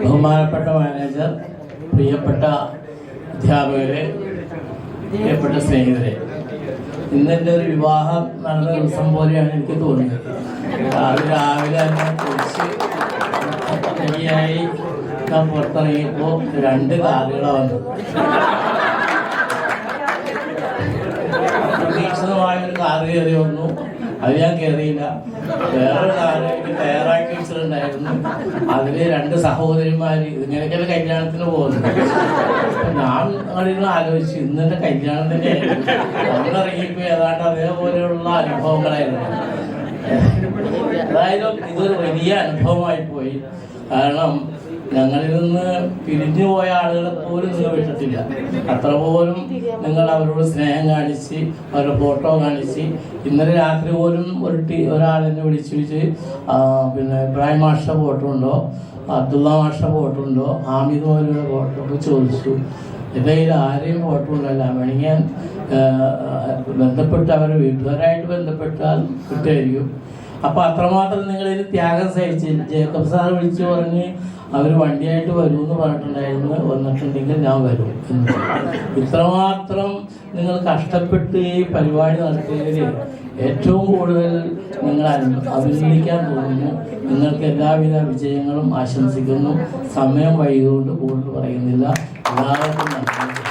ബഹുമാനപ്പെട്ട മാനേജർ, പ്രിയപ്പെട്ട അധ്യാപകരെ, പ്രിയപ്പെട്ട സ്നേഹിതരെ, ഇന്നെൻ്റെ ഒരു വിവാഹം നടന്ന ദിവസം പോലെയാണ് എനിക്ക് തോന്നുന്നത്. രാവിലെ തന്നെ കുറിച്ച് റെഡിയായി ഞാൻ പുറത്തിറങ്ങിയപ്പോൾ 2 കാറുകളാണ് വന്നത്. പ്രതീക്ഷിതമായൊരു കാറ് കയറി വന്നു, അത് ഞാൻ കയറിയില്ല. വേറൊരു കാറ് എനിക്ക് തയ്യാറാക്കി വെച്ചിട്ടുണ്ടായിരുന്നു, അതിൽ 2 സഹോദരിമാർ ഇങ്ങനെയൊക്കെയുള്ള കല്യാണത്തിന് പോകുന്നത്. ഞാൻ അങ്ങനെ ആലോചിച്ചു, ഇന്നെൻ്റെ കല്യാണം തന്നെയായിരുന്നു. നമ്മളിറങ്ങിയപ്പോൾ ഏതാണ്ട് അതേപോലെയുള്ള അനുഭവങ്ങളായിരുന്നു. ഏതായാലും ഇതൊരു വലിയ അനുഭവമായി പോയി. കാരണം ഞങ്ങളിൽ നിന്ന് പിരിഞ്ഞു പോയ ആളുകളെ പോലും നിങ്ങൾ വിട്ടിട്ടില്ല. അത്ര പോലും നിങ്ങൾ അവരോട് സ്നേഹം കാണിച്ച്, അവരുടെ ഫോട്ടോ കാണിച്ച്. ഇന്നലെ രാത്രി പോലും ഒരാളെന്നെ വിളിച്ചു പിന്നെ ഇബ്രാഹിം മാഷ ഫോട്ടോ ഉണ്ടോ, അബ്ദുള്ള മാഷ ഫോട്ടോ ഉണ്ടോ, ഹാമിദ് മൗലവിയുടെ ഫോട്ടോ ഒക്കെ ചോദിച്ചു. എൻ്റെ കയ്യിൽ ആരെയും ഫോട്ടോ ഉണ്ടല്ല. വേണമെങ്കിൽ ഞാൻ ബന്ധപ്പെട്ട് അവരുടെ വീട്ടുകാരായിട്ട് ബന്ധപ്പെട്ടാൽ കിട്ടുമായിരിക്കും. അപ്പോൾ അത്രമാത്രം നിങ്ങളിത് ത്യാഗം സഹിച്ച്. ജേക്കബ് സാർ വിളിച്ചു പറഞ്ഞ് അവർ വണ്ടിയായിട്ട് വരുമെന്ന് പറഞ്ഞിട്ടുണ്ടായിരുന്നു. വന്നിട്ടുണ്ടെങ്കിൽ ഞാൻ വരും എന്ന്. ഇത്രമാത്രം നിങ്ങൾ കഷ്ടപ്പെട്ട് ഈ പരിപാടി നടത്തിയതിൽ ഏറ്റവും കൂടുതൽ നിങ്ങൾ അഭിനന്ദിക്കാൻ തോന്നുന്നു. നിങ്ങൾക്ക് എല്ലാവിധ വിജയങ്ങളും ആശംസിക്കുന്നു. സമയം വൈകിയതുകൊണ്ട് കൂടുതൽ പറയുന്നില്ല. എല്ലാവർക്കും നന്ദി.